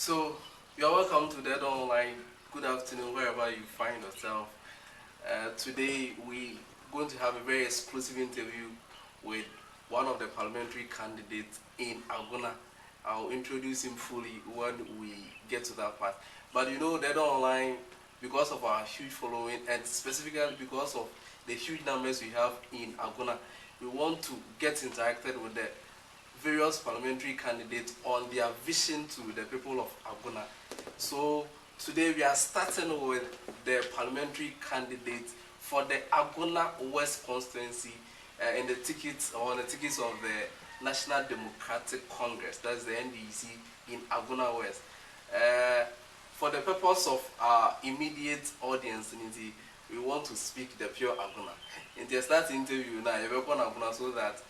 So, you're welcome to Dead Online. Good afternoon, wherever you find yourself. Today, we're going to have a very exclusive interview with one of the parliamentary candidates in Agona. I'll introduce him fully when we get to that part. But Dead Online, because of our huge following and specifically because of the huge numbers we have in Agona, we want to get interacted with the various parliamentary candidates on their vision to the people of Agona. So today we are starting with the parliamentary candidate for the Agona West constituency in the tickets or the tickets of the National Democratic Congress, that's the NDC in Agona West. For the purpose of our immediate audience, we want to speak the pure Agona. In the start interview now, you will Agona so that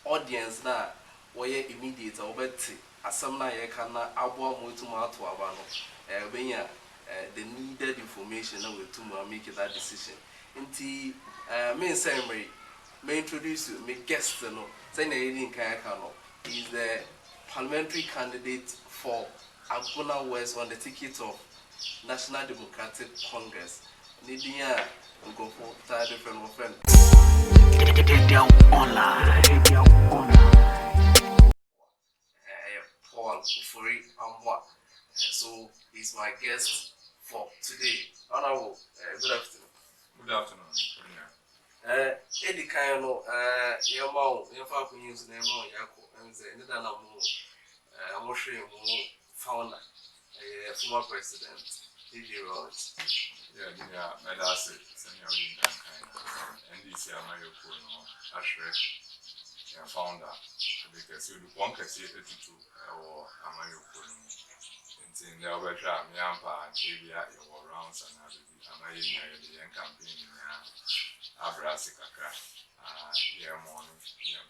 audience na wɔyɛ immediate a wɔbɛte asɛm na yɛka na aboa mo etum ato aba no benya the needed information na wɔetum make that decision nti me nsɛmre me introduce you me guest no sɛ na yɛdi nkan aka no is the parliamentary candidate for Agona West on the ticket of National Democratic Congress ne din a nkɔfo taa different friend Ofori Amoah. So he's my guest for today. Honorable, good afternoon. Good afternoon. Edi Kayano, Yamao, Yafa News, Nemo, Yako, and the Nidanamu, Moshe, founder, former president, D.J. Rollins. Yeah, my last senior NDC Parliamentary Candidate, founder, because you want to see it to our Amayo. In the Oversham, Yampa, and Avia, your rounds and Amayo campaign in Abrasica, morning,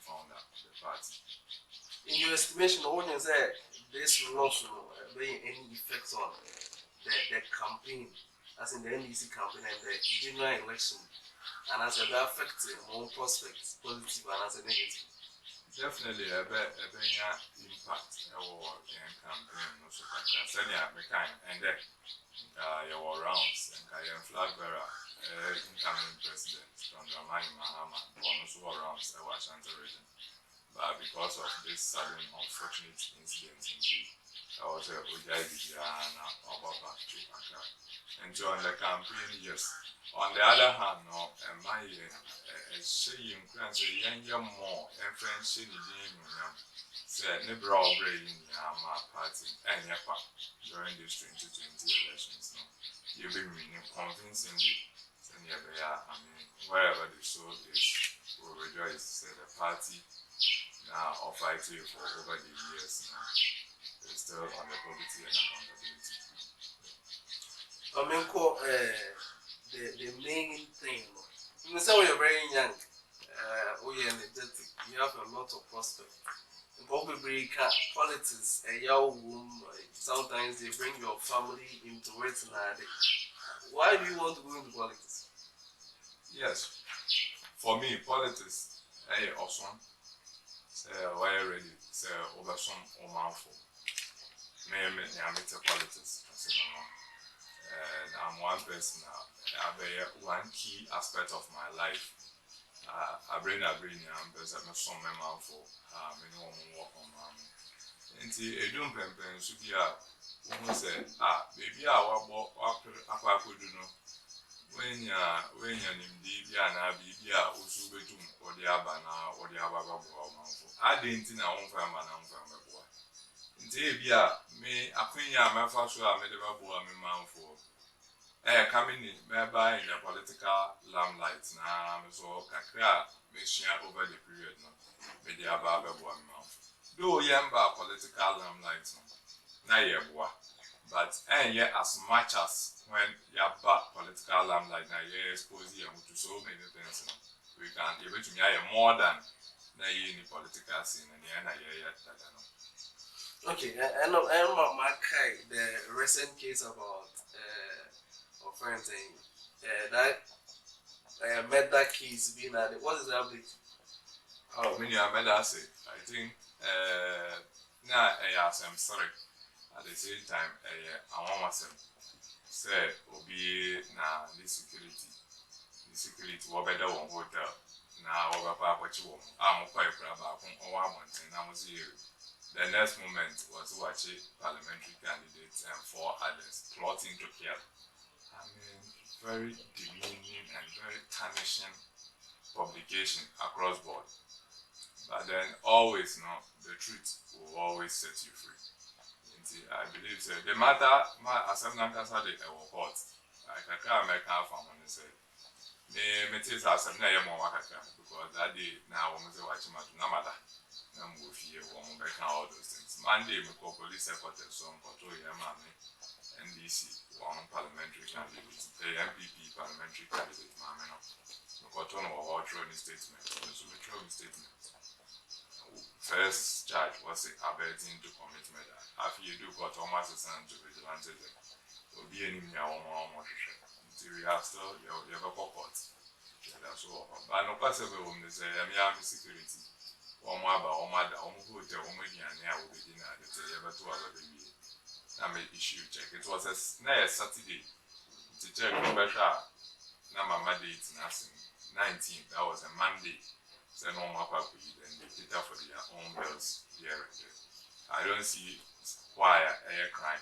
founder of the party. In your estimation, what is there? This will not being any effects on the campaign, as in the NDC campaign and the general election, and as a affect more prospects, positive and as a negative. Definitely a impact our campaign also send and then your rounds and flag bearer incoming president from the Mahama also rounds our Ashanti region. But because of this sudden unfortunate incident I was a and during the campaign, yes. On the other hand, no, my saying grants a young more and French in the said never brain my party and Yapa during this 2020 elections. No, you've been convincingly, wherever the show is, will rejoice. The party now of fighting for over the years now is still on the probity and accountability. The main thing, you say you're very young, you're energetic, you have a lot of prospects. Probably politics, a young womb, sometimes they bring your family into it. Why do you want to go into politics? Yes, for me, politics, awesome. Why ready? Over some or mouthful. May I meet politics? I'm one person now. I have one key aspect of my life. I bring I'm some member for minimum work on and see a dump and should be a said, baby, I could know when you're in Divia, Bibia, Usubetum, or the Abana, or the Ababa. I didn't think I won't find my number. Divia, me, I think my first I made a boy, I'm for. Coming in, maybe in the political limelight now, so Kakra, machine over the period, no, with the above 1 month. Though yamba political limelight, no, but yet as much as when yaba political limelight, now you expose you to so many things, we can give it to me more than in the political scene and the end of yet. Okay, I know the recent case about friends saying that met that case being at what is the update? Oh, when you met that say, I think Now, I'm sorry. At the same time, I want myself say obi na the security what better one hotel na what papa chiwo I'm quite proud about the next moment was watching parliamentary candidates and four others plotting to kill. I mean, very demeaning and very tarnishing publication across board. But then always, the truth will always set you free. I believe so. The matter, my assessment has had a report. I can't make out from when they say, the materials are some name more because that day now, when we watch my Namada, Namufi, or Mobeka, all those things. Monday, we call police secretary, some control Yamami, NDC, one parliamentary candidate, the MPP parliamentary candidate, Mamma. We got on our training statement, so we training statement. First charge was abetting to commit murder. After you do got almost a son to vigilante, will be any more. Until we have still you have a court. That's all. But no possible when they say, I'm security. Or my mother, or who tell me, and I will begin at the ever 2 hours baby. I made issue check. It was a Saturday to check the pressure. Now my date, nothing. 19th, that was a Monday. So no more people and they cater for their own bills here and there. I don't see why a crime.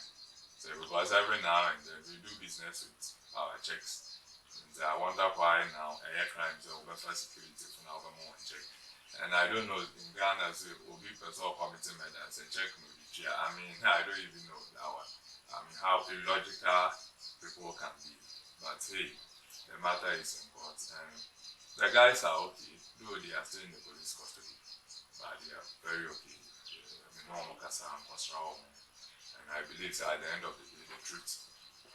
So because every now and then we do business with our checks. And I wonder why now a crime is over for security for now more check. And I don't know in Ghana so will be person committing murder as a check no be. I mean I don't even know that one. I mean how illogical people can be. But hey, the matter is in court and the guys are okay, though they are still in the police custody, but they are very okay. And I believe that at the end of the day, the truth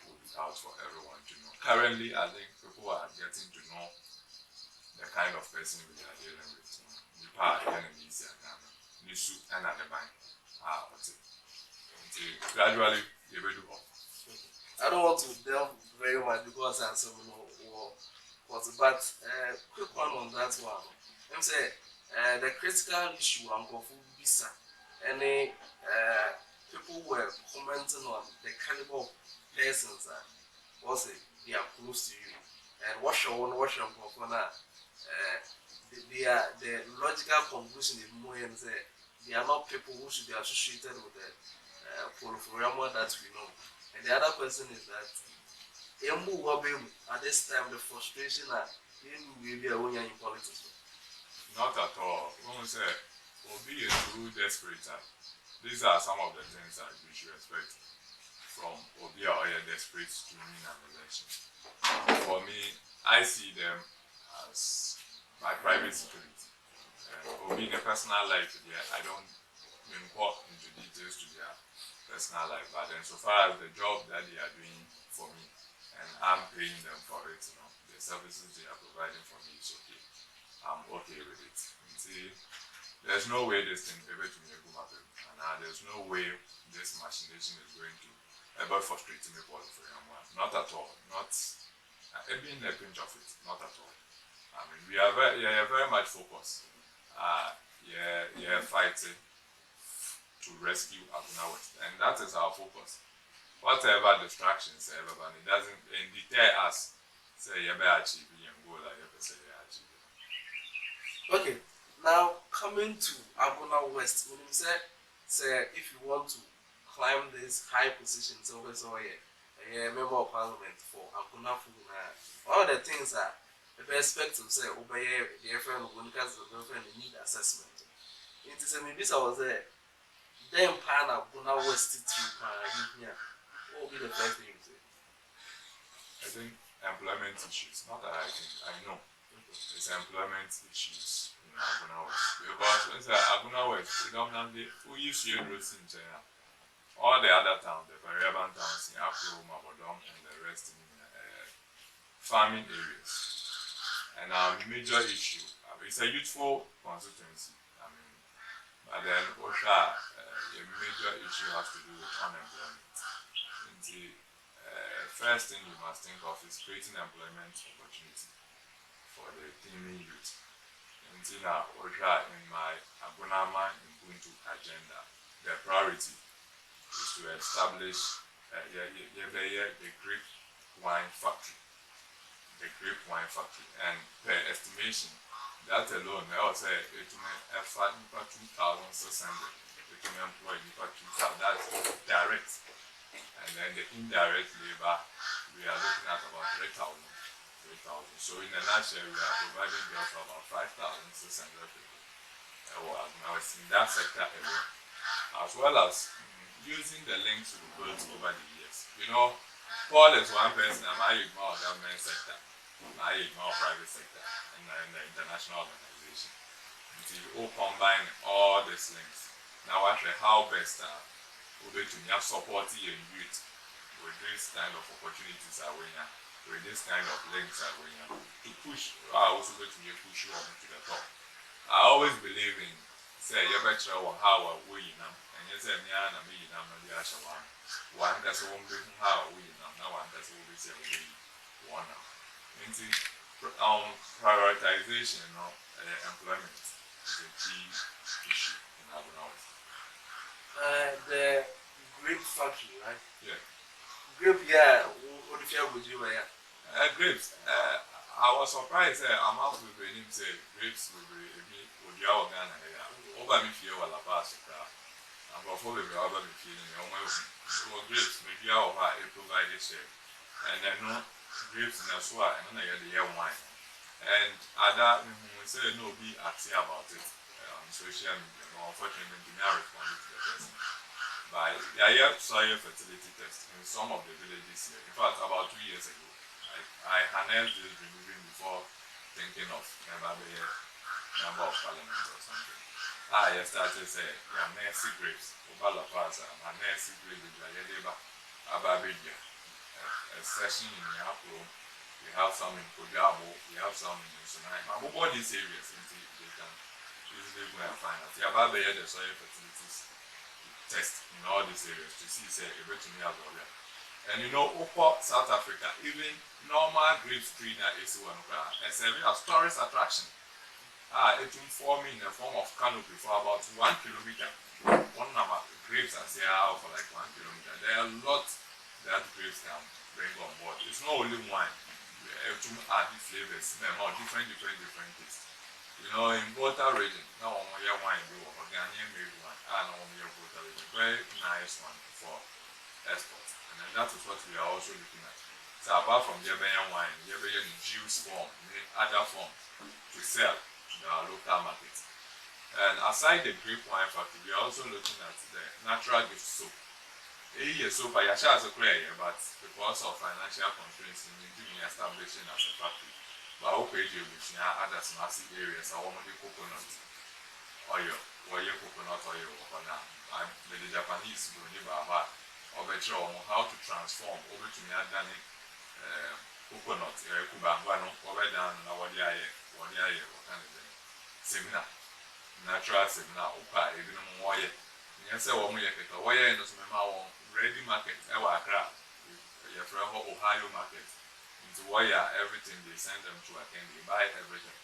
will be out for everyone to know. Currently, I think people are getting to know the kind of person we are dealing with. The part of enemies and Nisu and at the bank. Gradually, they will do up. I don't want to delve very much because I'm so but quick one on that one. I'm saying the critical issue I'm going to visa. Any people were commenting on the caliber of persons that was it they are close to you and wash your own wash your the logical conclusion is more and say they are not people who should be associated with the Ofori Amoah that we know. And the other question is that at this time the frustration that you will be in politics. Not at all. When we say will be a true desperate, these are some of the things that we should expect from Obia or desperate to win an election. For me, I see them as my private security. Obi in a personal life, I don't go into details to their personal life, but then so far as the job that they are doing for me, and I'm paying them for it, the services they are providing for me is okay. I'm okay with it. See, there's no way this thing ever to me go happen, and there's no way this machination is going to ever frustrate me for not at all. Not even a pinch of it. Not at all. I mean, we are very much focused. Fighting to rescue Agona West, and that is our focus. Whatever distractions, it doesn't deter us. Say you better achieve and go like you say you achieve. Okay, now coming to Agona West, when you say if you want to climb this high position, so a member of parliament for Agona Fuguna, all the things that the perspective say obey the friend of Winkas the girlfriend need assessment. It is a maybe I was there. Then pan Agona West to what will be the first thing you say? I think employment issues. Not that I know. It's employment issues in Agona West. Because when say Agona West, predominantly who used to use in China. All the other towns, the urban towns in Akro, Mabodong, and the rest in farming areas. And our major issue, it's a youthful constituency. I mean, but then OSHA, the major issue has to do with unemployment. The first thing you must think of is creating employment opportunity for the teeming youth. Until now, OSHA in my Abunama Ubuntu agenda the priority is to establish the grape wine factory. The grape wine factory, and per estimation, that alone, I would say it may afford 2,600. It may employ 2,000. That's direct, and then the indirect labor, we are looking at about 3,000. 3,000. So in a nutshell, we are providing jobs for about 5,600 people. Now it's in that sector alone, as well as using the links we built over the years. You know, Paul is one person, I ignore government sector, I ignore private sector, and the international organization. Until you combine all these links. Now, actually, how best we to support your youth with this kind of opportunities are we now, with this kind of links are we now, to push, also to push you on to the top. I always believe in, say, you better how we now. And yes, I'm me, I'm the Asha one that's one big how we now one that's what we say we one now. Prioritization of employment is a key issue in Agona West. The grape factory, right? Yeah. Grape, yeah. What if you would you wear? Grapes. I was surprised. I'm out with the name say grapes will be would you have Ghana here? Over me feel well about it. I'm before we over me feeling so grapes maybe I provide this share. And then grapes in a swat and then I get the wine. And other we say no be active about it on social media. Unfortunately, do not respond to the person. But I have soil fertility test in some of the villages here. In fact, about 2 years ago, I handled this removing before thinking of member of parliament or something. I started saying, yeah, mercy grapes, Obala Plaza, my mercy grapes, Ababedia, a session in Yapo. We have some in Kojabo, we have some in Sunai. But all these areas, they can easily go and find out. Yeah, Ababedia, the soil fertilities test in all these areas to see, say, a bit to me as well. And you know, over South Africa, even normal grapes tree that is one and serving as tourist attraction. It will form in the form of canopy for about 1 kilometer. One number grapes are there for like 1 kilometer. There are a lot that grapes can bring on board. It's not only wine. We have to add the flavors, different tastes. You know, in Volta region, now we have wine, Ghanaian made one, and we have Volta region. Very nice one for export. And then that is what we are also looking at. So apart from the wine, the juice form, the other form to sell in our local market. And aside the grape wine factory, we are also looking at the natural gift soap. Soap, I shall also clear, but because of financial constraints, we need to establish as a factory. But okay, you will other massive areas. I want to coconut oil, coconut oil. The Japanese will never have how to transform over to organic coconut, Kubangano, over down what seminar, natural seminar, even more. Yes, I want me to wire in the ready market, our crap, Ohio market, into wire everything they send them to attend, they buy everything.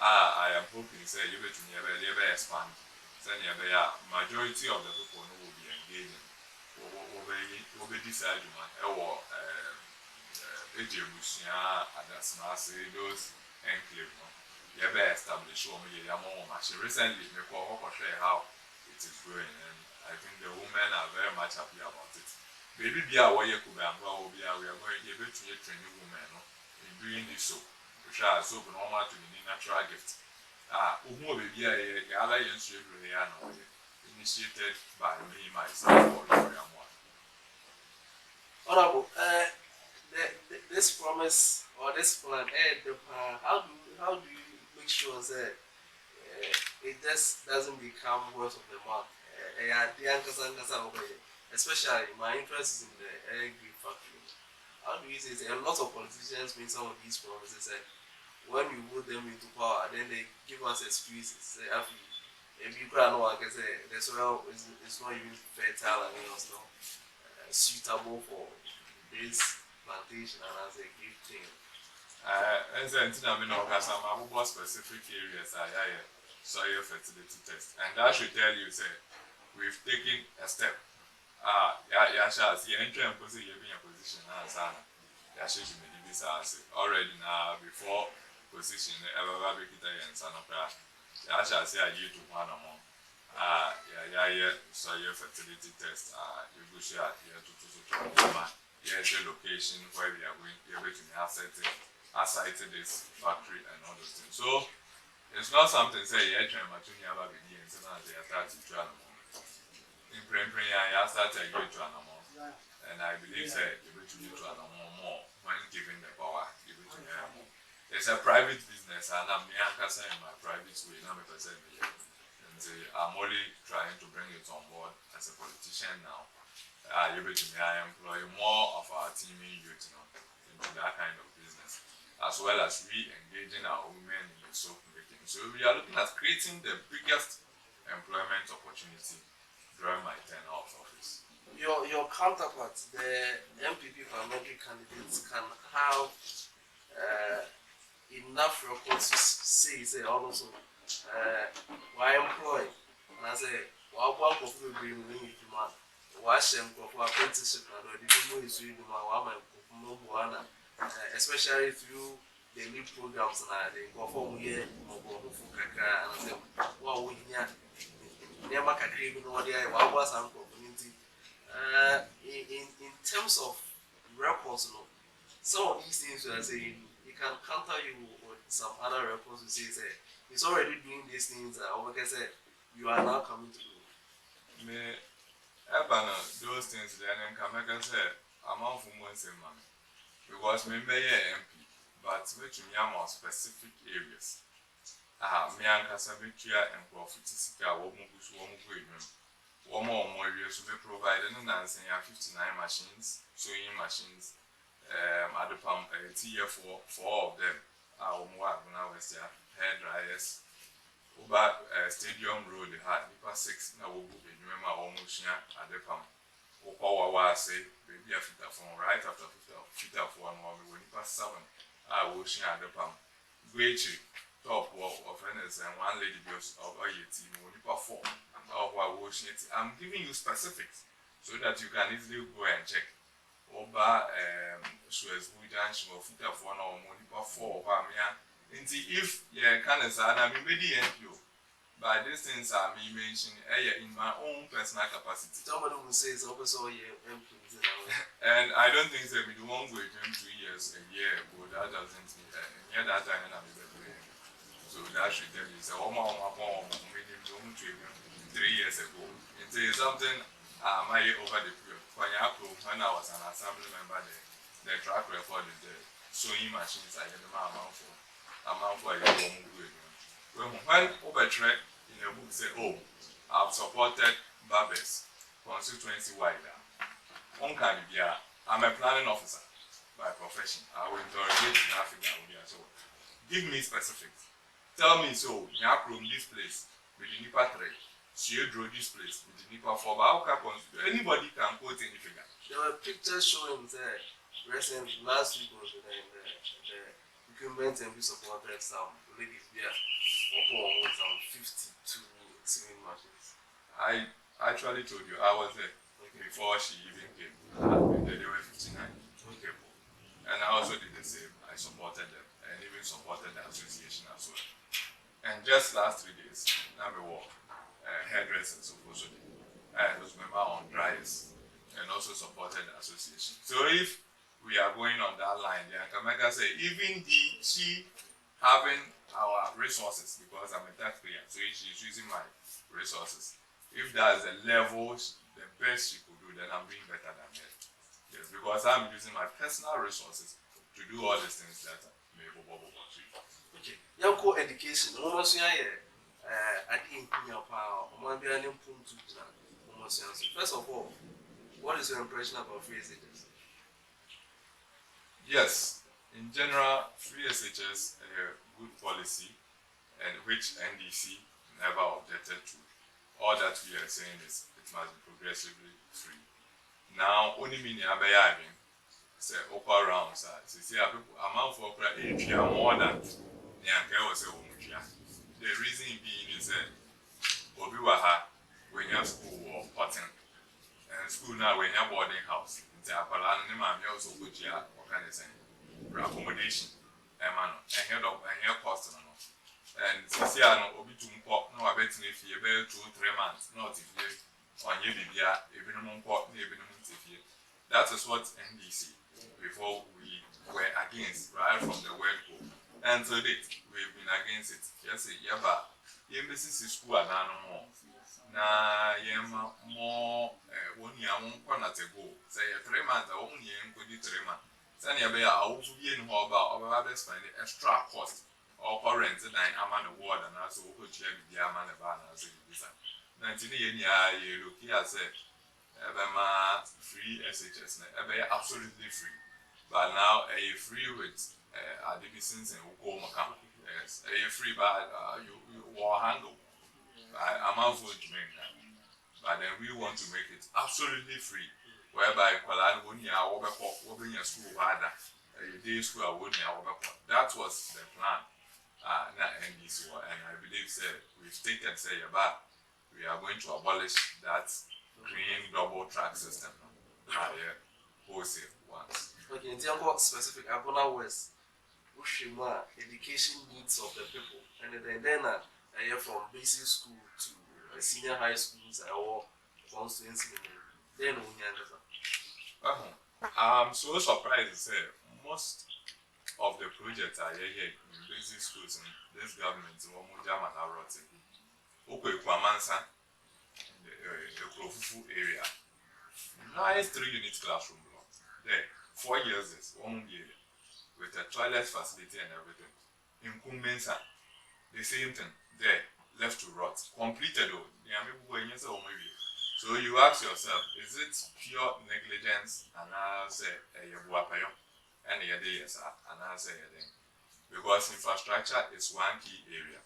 I am hoping, say, you will never expand. Then, majority of the people who will be engaging. Over this argument, or Ejebusia, and that's massive, those enclave. You better establish one more machine. Recently, we call how it is growing, and I think the women are very much happy about it. Baby, be our way, we are going to be able to train women in doing this soap, which are soap normal to the natural gift. Baby, I alliance initiated by me myself, Ofori Amoah. Honorable, this promise or this plan, how do you make sure that it just doesn't become word of the mouth? Especially my interest is in the egg factory. How do you say a lot of politicians make some of these promises and when we put them into power, then they give us excuses. Say, if you can't know, the soil is not even fertile and it's not suitable for this plantation and as a gift thing. And then I mean, specific areas are soil fertility test, and that should tell you, say, we've taken a step. Yeah, shall see entry and position a position as yeah, she should be this as already now before position ever be and son of that. Yeah, shall say I do to one or more. Yeah, so your fertility test, you go share here to yeah, location where we are going, you're able to aside this factory and all those things. So it's not something say yeah, trying to about the year and so now they are starting to in I started to go to animal. And I believe that you will to animal more when given the power, you will to more. It's a private business and I'm in my private way, not a percent. And I'm only trying to bring it on board as a politician now. You're able to employ more of our team youth into that kind of business, as well as we engaging our women in soap making. So we are looking at creating the biggest employment opportunity during my tenure of office. Your counterparts, the MPP parliamentary candidates, can have enough records to say also why employ, and I say why work of the bring me to my wash and go for apprenticeship and the demo is really my especially through the new programs and they go for here and I say wow we here never can create no idea what was our community in terms of records, some of these things you are saying you can counter you with some other records who say it's already doing these things like I said you are now coming to do. Me those things then can make us say I'm out for one man because me may MP but which me are more specific areas. Me and Casabitia and Profitica, one more areas we provide and 59 machines, sewing machines, at the pump, tier for all of them. Agona West, hair dryers. Over Stadium Road, they had Nipa 6. Now we remember almost at the pump. Opa say, baby, I fit phone right after fit up 1 more, we Nipa 7. I will share at the pump. Great top of friends and one lady goes of your team, Nipa 4. I'm giving you specifics so that you can easily go and check. Over Suez Junction or fit up 1 or more Nipa 4. If you can say, I'm ready NPO. But these things are me mentioning in my own personal capacity. Somebody will say it's also MP. And I don't think that we won't wait 2 years a year ago. That doesn't mean that time I'm doing. So that should tell you, so 3 years ago. It's something my over the period. When I was an assembly member, the track record is the sewing machines I had the amount for a year. When Overtrack in a book say, oh, I've supported Barbers constituency wide. I'm a planning officer by profession. I will interrogate in Africa. So give me specifics. Tell me so, from this place with the Nipa 3, she drew this place with the Nipa 4. But anybody can quote any figure. There were pictures showing there recently last week was the equipment and we supported some ladies there with some 52 sewing machines. I actually told you I was there before she even came. There were 59 people. And I also did the same. I supported them and even supported the association as well. And just last 3 days, number one, hairdressers also did. I was member on dryers and also supported the association. So if we are going on that line, then Kameka say even she having our resources because I'm a taxpayer, so she's using my resources. If that's the level, the best she could do, then I'm doing better than her. Yes, because I'm using my personal resources to do all these things that may be able to do. Okay, young co-education. Almost I didn't your power. First of all, what is your impression about free SHS? Yes, in general, free SHS a good policy, and which NDC never objected to. All that we are saying is it must be progressively free. Now, only mean Abayabin say upper rounds, see people amount for more than the reason being is that Obiwaha, when you school or cotton, and school now when you boarding house. It's a palan, and my also good year, what can I say? Accommodation, and head up and hair cost. And since you are not obi to pop, no, I bet if you bear 2-3 months, not if you on your Libya, even a pop, even a that is what NDC, before we were against, right from the word go. And to date, we've been against it. Yes, yeah, but embassy school and no more. Na yema more 1 year, 1 corner to go. Say 3 months, I only could do 3 months. Send your bear, I will be in about spend the extra cost. Or current and I'm on the ward and also which you have the Yaman about as a visa. 19 years, you look here, said, free SHS, absolutely free. But now, a free with admissions and Ukoma account. Yes, a free, but you will handle. I'm out for doing that. But then we want to make it absolutely free, whereby Kuala Lumpur, open your school harder. A day school, that was the plan. Not NDC, and I believe we've taken about we are going to abolish that green double track system. Wholesale once. Okay, in terms of specific Agona West, Ushima education needs of the people, and then from basic school to senior high schools or constituency, then we understand. I'm so surprised to say most of the projects are here in basic schools in this government in Omujama and Aroti. Okay, Kwamansa, the Krofufu area. Nice 3-unit classroom block. There, 4 years is 1 year with a toilet facility and everything. In Kumensa, the same thing. There, left to rot. Completed though. So you ask yourself, is it pure negligence and I say and yes, and I say because infrastructure is one key area.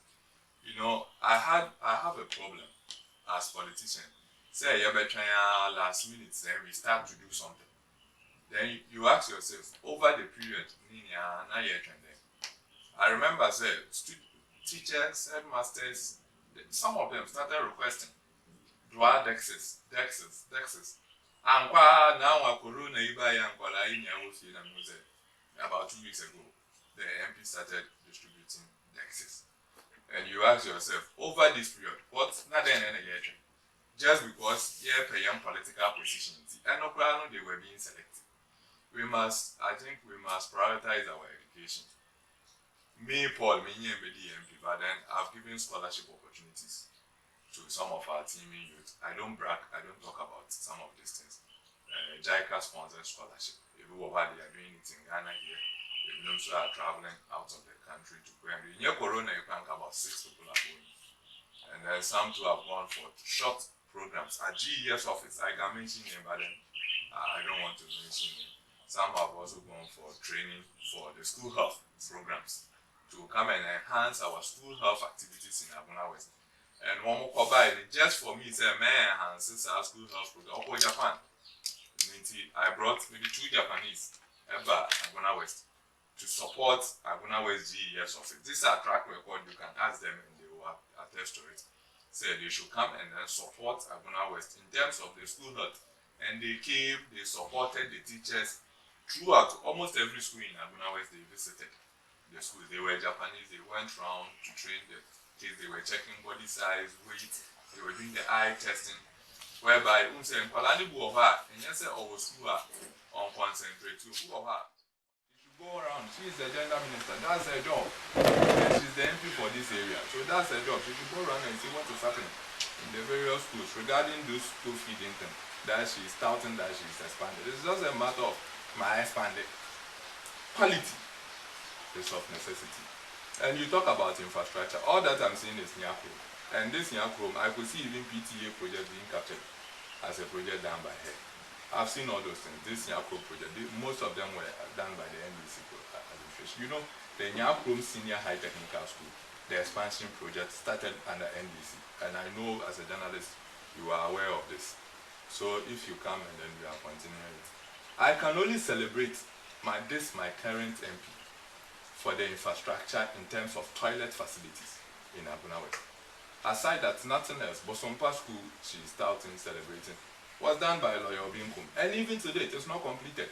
You know, I have a problem as politician. Say you better last minute, then we start to do something. Then you ask yourself over the period, I remember teachers, headmasters, some of them started requesting dual dexes. And now corona about 2 weeks ago, the MP started distributing dexes. And you ask yourself, over this period, what's not then just because pay young political positions and no they were being selected. I think we must prioritize our education. Me, Paul, me, and the MP, but then I've given scholarship opportunities to some of our teaming youth. I don't brag, I don't talk about some of these things. JICA sponsored scholarship. If they are doing it in Ghana here, if those are traveling out of the country to go and do. In your corona, you can about 6 people are going. And then some too have gone for short programs. At GES office, I can mention them, but then I don't want to mention them. Some have also gone for training for the school health programs to come and enhance our school health activities in Agona West. And one more just for me, say, man, enhances our school health program. Japan. I brought maybe 2 Japanese about Agona West to support Agona West GES office. This is a track record, you can ask them and they will attest to it. Say they should come and then support Agona West in terms of the school health. And they came, they supported the teachers throughout almost every school in Agona West they visited. The schools, they were Japanese, they went around to train the kids, they were checking body size, weight, they were doing the eye testing. Whereby say Palani Buova and yes our school on concentrate to who of her. She should go around. She is the gender minister, that's her job. And she's the MP for this area. So that's her job. She should go around and see what is happening in the various schools regarding those school feeding thing that she's touting that she's expanded. It's just a matter of my expanded quality is of necessity. And you talk about infrastructure. All that I'm seeing is Nyako. And this Nyakrom, I could see even PTA project being captured as a project done by her. I've seen all those things. This Nyakrom project, most of them were done by the NDC administration. You know, the Nyakrom Senior High Technical School, the expansion project started under NDC. And I know as a journalist, you are aware of this. So if you come and then we are continuing it. I can only celebrate my current MP for the infrastructure in terms of toilet facilities in Agona West. Aside that, nothing else. But some past school she started celebrating was done by Lawyer Obinkum. And even today, it is not completed.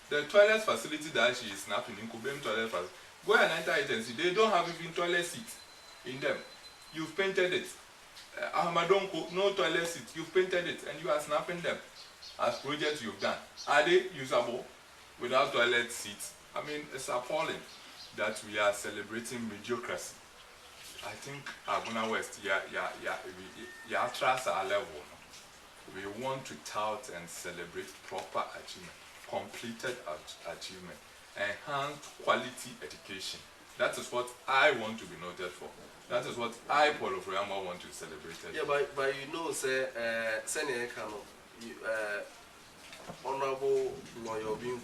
The toilet facility that she is snapping in Kubem toilet facility, go and enter it and see, they don't have even toilet seats in them. You've painted it. Ahmadonko, no toilet seats. You've painted it and you are snapping them as projects you've done. Are they usable without toilet seats? I mean, it's appalling that we are celebrating mediocrity. I think Agona West, yeah, trust our level. We want to tout and celebrate proper achievement, completed achievement, enhanced quality education. That is what I want to be noted for. That is what I, Ofori Amoah, want to celebrate. Yeah, but you know, say, Senior Kano, Honorable Lawyer Binku,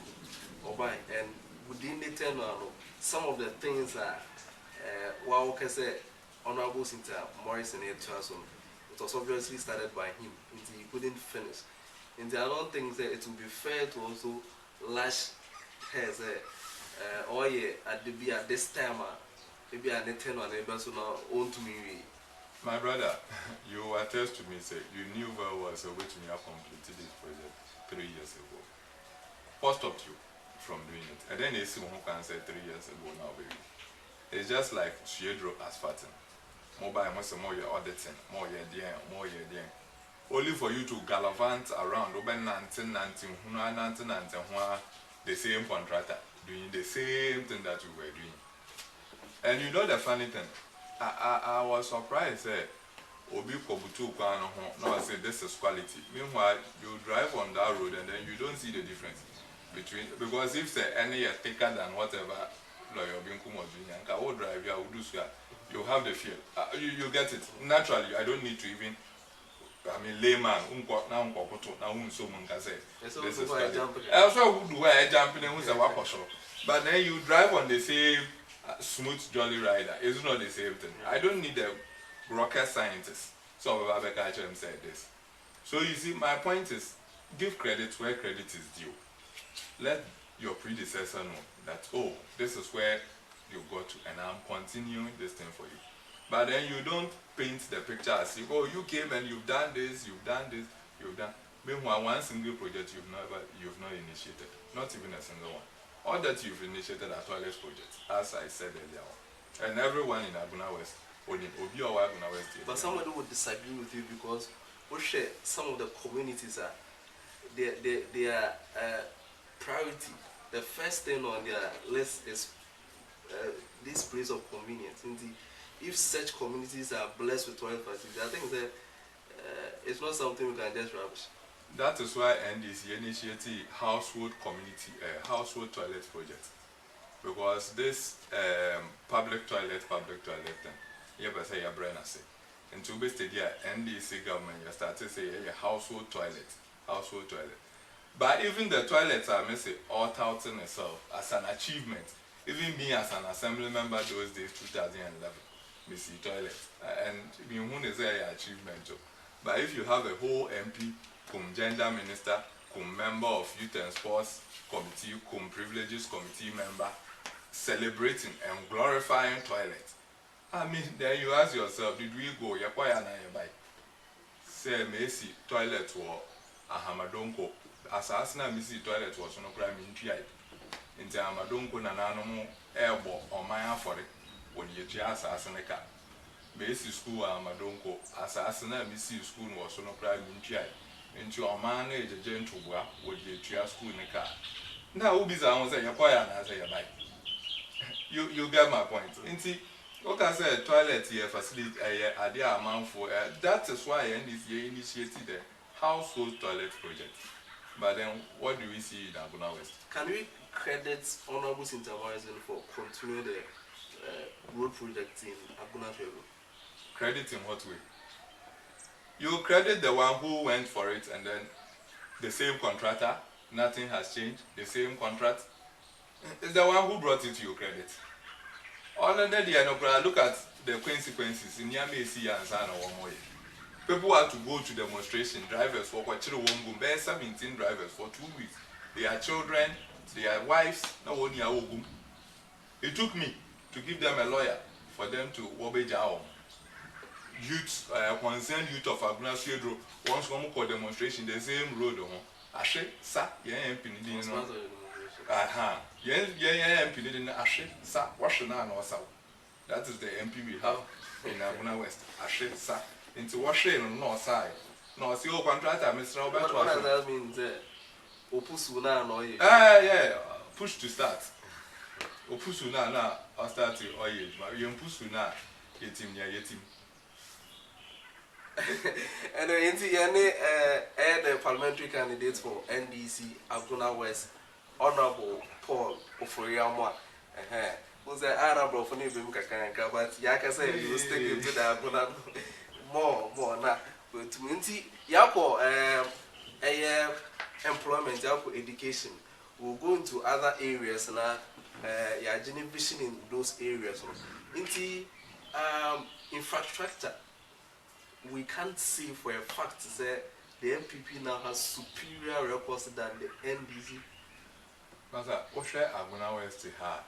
Obai, and within the tenure, some of the things that, well, can say, Honorable Sinta Morrison and Charles, it was obviously started by him, and he couldn't finish. And I don't think that it would be fair to also lash hairs, or at this time, maybe I need 10 or neighbor so now own to me. My brother, you attest to me, say you knew very well so which me have completed this project 3 years ago. What stopped you from doing it? And then they see who can say 3 years ago now, baby. It's just like Shiedro asphalting. Mobile must more your auditing, more your dear, more your dear. Only for you to gallivant around open 19, the same contractor doing the same thing that you were doing. And you know the funny thing, I was surprised. Obi Kobutu Kwano, no, I said this is quality. Meanwhile, you drive on that road and then you don't see the difference between, because if say any thicker than whatever Lawyer Binkum was doing, and I will drive, I will do so. You have the feel. You get it naturally. I don't need to even. I mean, layman, now so say this is quality. Also, who do I jumping and who's a waposho? But then you drive on the same smooth jolly rider. It's not the same thing. I don't need a rocket scientist. So Babeka said this. So you see, my point is, give credit where credit is due. Let your predecessor know that, oh, this is where you got to, and I'm continuing this thing for you. But then you don't paint the picture as if, oh, you came and you've done this, you've done this, you've done. Meanwhile, one single project you've not initiated, not even a single one. All that you've initiated are toilet projects, as I said earlier on. And everyone in Agona West, Agona West. But somebody would disagree with you because some of the communities are their priority. The first thing on their list is this place of convenience. Indeed, if such communities are blessed with toilet facilities, I think that it's not something we can just rubbish. That is why NDC initiated household household toilet project, because this public toilet thing, you better say your brain say. And to be stated, NDC government you started say a household toilet. But even the toilets are missing all touting itself as an achievement. Even me as an assembly member those days, 2011, missing toilet, and who is a achievement job. But if you have a whole MP, gender minister, member of youth and sports committee, privileges committee member, celebrating and glorifying toilets, I mean, then you ask yourself, did we go? Say, Messi toilet or Ahamadonko. Asasina missy toilet was no crime in Tri. In the Amadonko Nanano airborne or my for it, when you just assassinate. Basic school Amadonko, Asasina missy school was no crime in Tri. Into a man age a gentle boy would you tria school in a car. Now, who be someone say your boy and I say your bike. You get my point. Inti, what I said, toilet here facility a dear amount for that is why NDC initiated the household toilet project. But then, what do we see in Agona West? Can we credit Honorable Sinta Morrison for continuing the road project in Agona West? Credit in what way? You credit the one who went for it, and then the same contractor, nothing has changed, the same contract. It's the one who brought it to your credit. Look at the consequences in Yamesi and Sana one more. People had to go to demonstration, drivers for 17 drivers for 2 weeks. Their children, their wives, no one near Ogum. It took me to give them a lawyer for them to obey Jao. youth concerned youth of Agona West once come for demonstration the same road ahwe sa yen MP ni din no aha yen MP ni din ahwe sa wahwe na na osaw. That is the MP we have in Agona West. Ahwe sa into wahwe no no side no see o contractor Mr. Robert. What does that mean? Opusu na no ye. Yeah, push to start. Opusu na or start to oye. Yen pusu na yetim ya yetim. Anyway, the parliamentary candidate for NDC Agona West, Honorable Paul Ofori Amoah. Who's the honorable for Nibim Kakanka, but Yaka say you stick into the Agona more now. But to me, Yapo, employment, Yapo education. We'll go into other areas now. Yajini vision in those areas. Into infrastructure. We can't see for a fact that the MPP now has superior records than the NDC. But Agona West had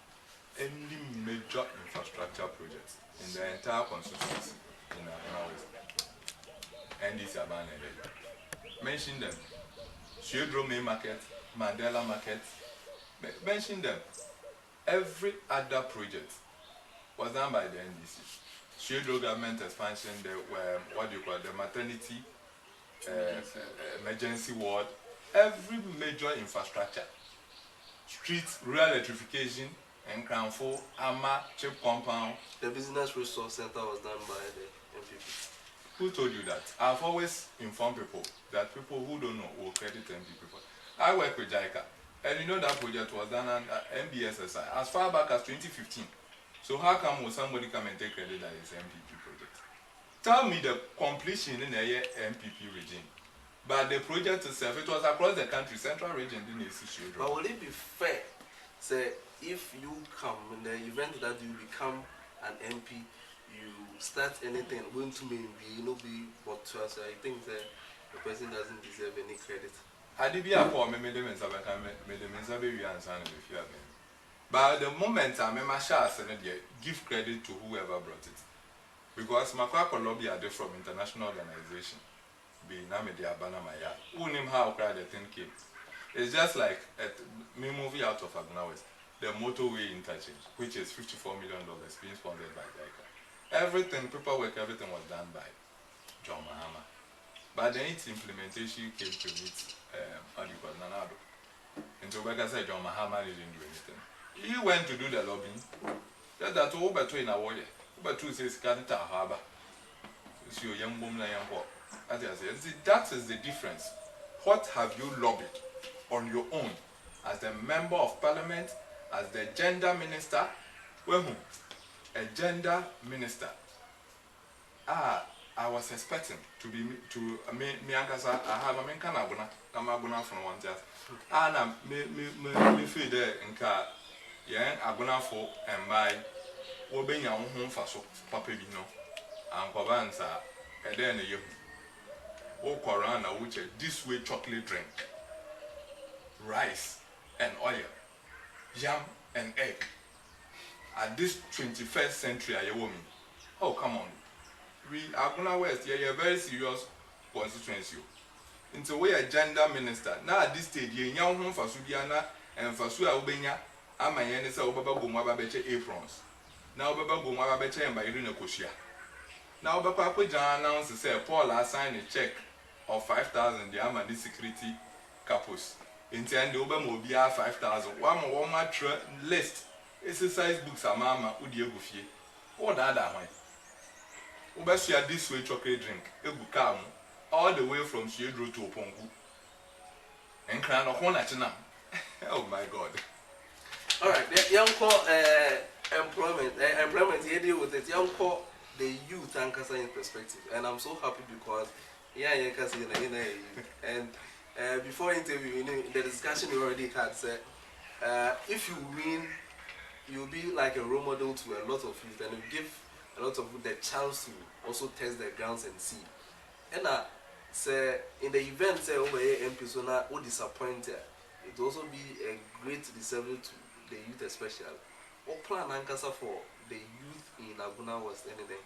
any major infrastructure projects in the entire constituency in Agona West. NDC abandoned. Mention them. Shedro Main Market, Mandela Market. Mention them. Every other project was done by the NDC. Shedro government expansion, the maternity, emergency ward, every major infrastructure, street, rail electrification, and Cranfo, Ama, chip compound. The business resource center was done by the MPP. Who told you that? I've always informed people that people who don't know will credit MPP. I work with JICA, and you know that project was done under MBSSI as far back as 2015. So how come will somebody come and take credit that is MPP project? Tell me the completion in a MPP regime. But the project itself, it was across the country, central region didn't issue. But will it be fair, say, if you come in the event that you become an MP, you start anything, going to be but I think that the person doesn't deserve any credit. I did be a poor made them in but the moment I remember give credit to whoever brought it. Because Makwako lobby are from international organization. Be Namedi Abana Maya. Who name how the thing came? It's just like me moving out of Agona West, the motorway interchange, which is $54 million being sponsored by JICA. Everything, paperwork, everything was done by John Mahama. But then its implementation came to meet Nanado. And so Becca said John Mahama didn't do anything. He went to do the lobbying. That's all but in a warrior. But two says Canada Harbor. So your young woman and what? That is the difference. What have you lobbied on your own as the member of parliament, as the gender minister? Well, a gender minister. I was expecting to be me Ankasa. I have a man can Agona from one test. And me feel there in car. Yeah, Agona for and by obeying your home for so papino and Covansa, and then you oh Corona, which is this way chocolate drink, rice and oil, yam and egg. At this 21st century, are you woman? Oh, come on. We Agona West, you're very serious constituency. Into way a gender minister. Now at this stage, you're young home for Subiana and for Sua Ubenya. I'm my youngest Obaba Gumaba Beche aprons. Now Baba Gumaba Beche and by Irina Koshia. Now Baba Jan announced to say Paul has signed a check of 5,000 the Amadi security capos. Intend the Obama 5,000. One more list. Exercise books are Mama Udia Buffy. What other way? Ubashia this way chocolate drink, Ebukamu, all the way from Shedro to Opongu. And crown of one at now. Oh my God. Alright, the young call employment here deal with it. Young call the youth and Kasa in perspective. And I'm so happy because you can see and before interview, the discussion we already had said if you win, you'll be like a role model to a lot of youth and you give a lot of the chance to also test the grounds and see. And say in the event say over here MP so now disappointed, it will also be a great disservice to the youth especially. What plan Ankasa for the youth in Agona West anything?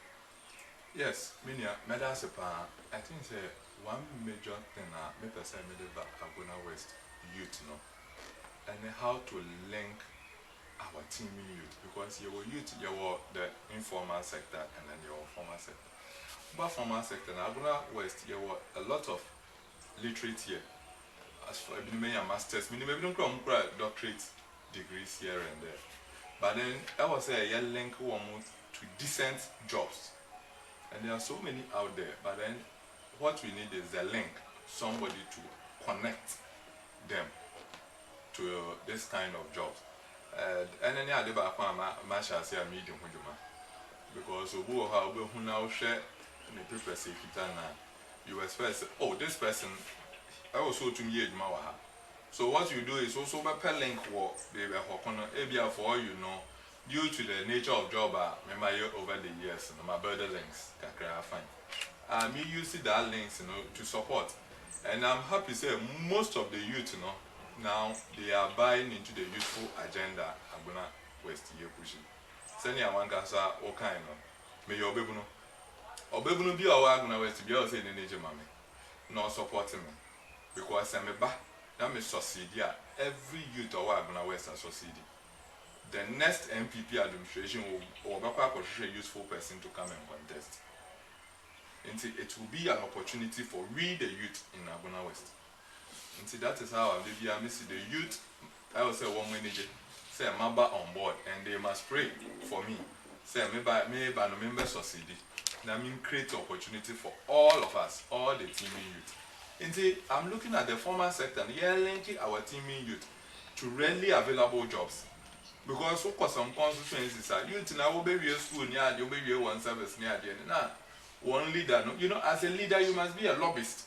Yes, meaning I think say one major thing me person me the Agona West youth no, and how to link our team youth because you were youth, you were the informal sector and then your formal sector. But formal sector, in Agona West, you were a lot of literate here. As for a master's, maybe don't come doctorate degrees here and there. But then I was say a link to decent jobs. And there are so many out there. But then what we need is a link, somebody to connect them to this kind of jobs. And then the back one, I shall say a medium because who now share the paper say you expect, oh, this person I also to me mawaha. So what you do is also by link work they were area for you know due to the nature of job remember over the years my brother links kakra fine. Me use that links to support. And I'm happy to say most of the youth now they are buying into the youthful agenda Agona West here pushing. Send ya one gasa all kind of may your baby no. Or baby no be our Agona West be all saying in age mommy. No supporting me. Because I'm a back that may succeed here. Every youth or Agona West are succeeding. The next MPP administration will be a useful person to come and contest. And it will be an opportunity for we the youth in Agona West. And that is how I live here. I see the youth, I will say one manager, say a member on board, and they must pray for me. Say maybe no member succeed. That means create opportunity for all of us, all the teaming youth. And I'm looking at the formal sector and here linking our teaming youth to readily available jobs. Because for some constituencies, youth now will be a school near you'll be one service near the end. Now, one leader, as a leader, you must be a lobbyist.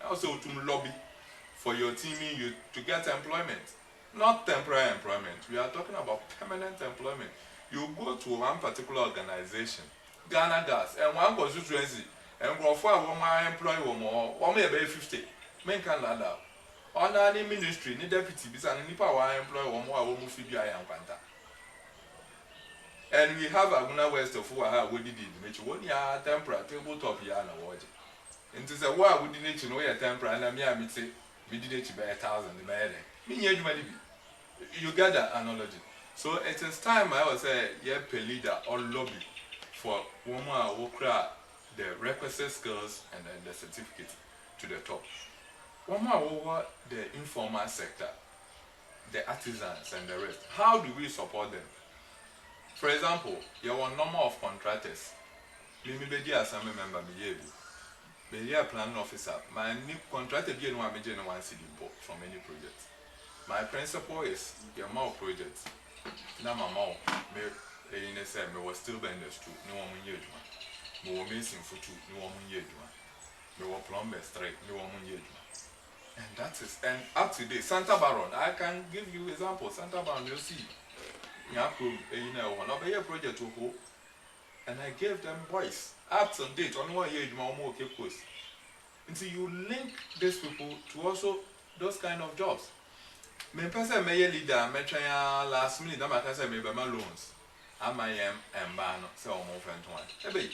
Also to lobby for your teaming youth to get employment. Not temporary employment. We are talking about permanent employment. You go to one particular organization, Ghana Gas, and one constituency, and go for one employee or more, one may be 50. Men can ladder. On any ministry, ni deputy, because any power employee or more, will move to be and we have Agona West of who are what did it, 1 year temporary tabletop yana watch. And to say, why would you need to know your temporary and I say, we did it by 1,000 the matter. You get that analogy. So it is time I was say, yeah, per leader or lobby for woman who cry the requisite skills and then the certificate to the top. One more over the informal sector, the artisans and the rest. How do we support them? For example, you have a number of contractors. Let me be a assembly member, be a planning officer. My new contractor be one major one city from any project. My principle is your more projects. Now my mom me was still benders too, no one year one. No amazing for two, no one year one. No plumbers straight, no one year one. And that is, and up to date, Santa Baron, I can give you example. Santa Baron, you'll see. One of a project to go, and I gave them voice up to date. Only 1 year, more post. Until you link these people to also those kind of jobs. Me person may leader, me try last minute. I'm a say me by my loans. I am ban so more friend one. Ebe,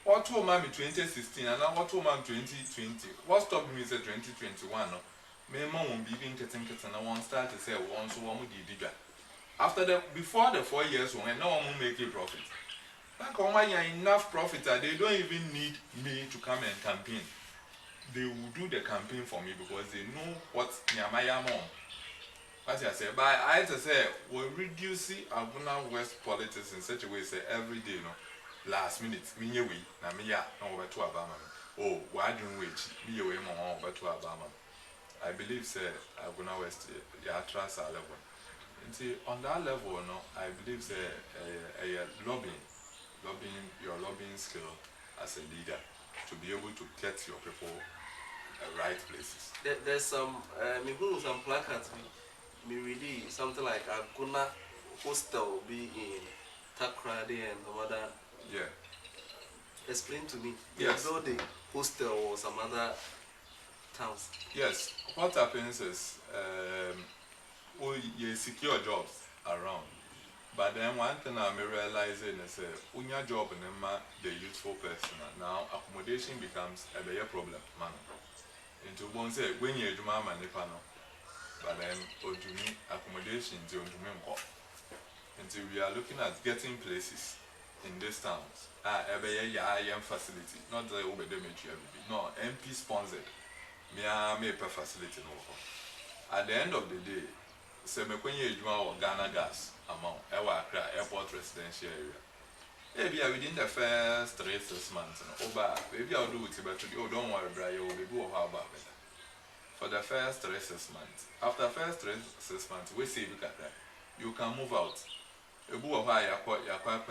what told me 2016 and now what told me 2020? What stopped me is 2021? No, me mom won't be getting and I won't start to say once one would do. After before the 4 years when no one will make a profit. Like enough profit that they don't even need me to come and campaign. They will do the campaign for me because they know what Nyamaya mom. As I say, but I say we reduce Agona West politics in such a way say every day, last minute, me na me ya no over to Abama. Oh, why don't we me away more over to Abama? I believe say Agona West ya trust our level. On that level, I believe say lobbying your lobbying skill as a leader to be able to get your people right places. There's some me who some placards me really something like Agona hostel be in Takrade and some other. Yeah. Explain to me. Yes. Though the hostel or some other towns. Yes. What happens is you secure jobs around. But then one thing I'm realizing is when your job and the youthful person now accommodation becomes a bigger problem, man. Into one say when you do mama nipano, but then or to me accommodation to me until we are looking at getting places in these towns. A facility, not the Obedemity, no MP sponsored. Me a facility no. At the end of the day, say me when you or Ghana gas amount, Accra airport residential area. Maybe within the first 3-6 months, maybe I'll do it, but don't worry, Brian, you will be good how about better. For the first 3-6 months. After first 3-6 months, we see you can move out. You go why you quite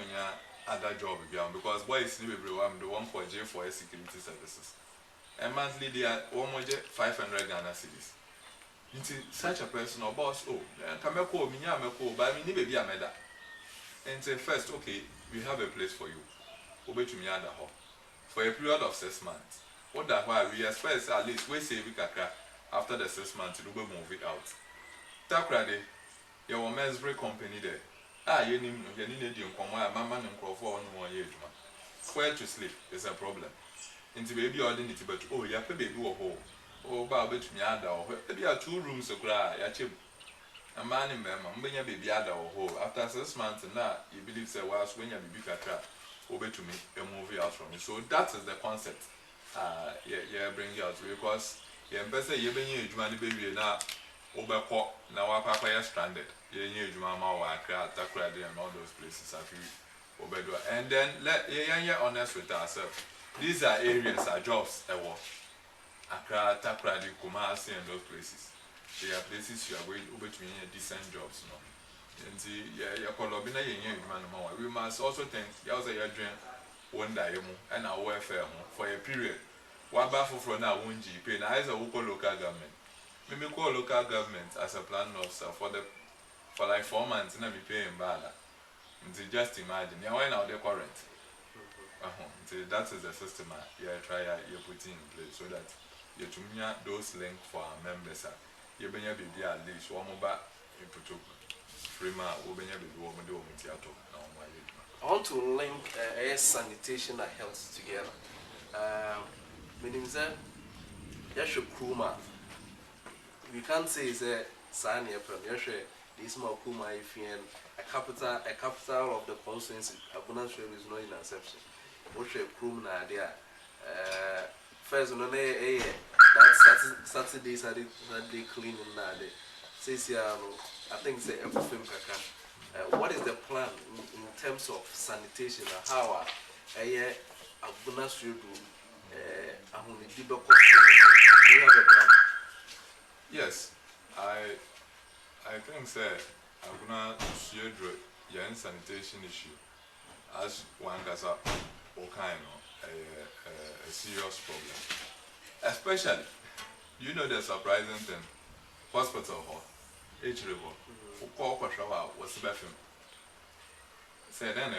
other job because boys sleep everyone the one for J4 security services. And monthly they are 500 Ghana cedis. Into such a person or boss, come call me, but I mean, maybe a meda. And say, first, okay, we have a place for you. Obey to me at the hall for a period of 6 months. What that why we expect at least we say we can after the 6 months to move it out. Takrade, your Mesbury company there. You need to come where Mamma and Crawford on 1 year. Where to sleep is a problem. Into baby ordinary, but oh, you have to baby or home. Oh, Bob, bet me ada or maybe 2 rooms to cry. A man in Bama, when you baby ada or home. After 6 months, and now you believe say, whilst when you be big obey to me a movie out from you. So that is the concept. Bring you out because best you bring you money baby now over now our papa is stranded. You need mama or Takrade and all those places I feel obey. And then let you honest with ourselves. These are areas, are jobs, Accra, Takrade, Kumasi, and those places. They are places you are going over to decent jobs, no. And see, we must also think you also your dream one day and our welfare for a period. What baffle from now won't pay now is a local government. Maybe call local government as a plan officer for like 4 months and be paying bad. And just imagine, you're now the current. That is the system you're putting in place so that you to those links for our members. You be at least one more back in I want to link air sanitation and health together. Meaning that you Kuma. We can't say it's a Sanya Premier. This more Kuma if a capital of the constituency. Agona West is not an exception. What's a Kuma there? First, on that Saturday cleaning that day. Says I think it's a film. What is the plan in terms of sanitation and how Agona West do you have a plan? Yes, I think Agona West sanitation issue as one gets up all kind of a serious problem. Especially, you know the surprising thing, hospital hall, H level, what's the bathroom? Say then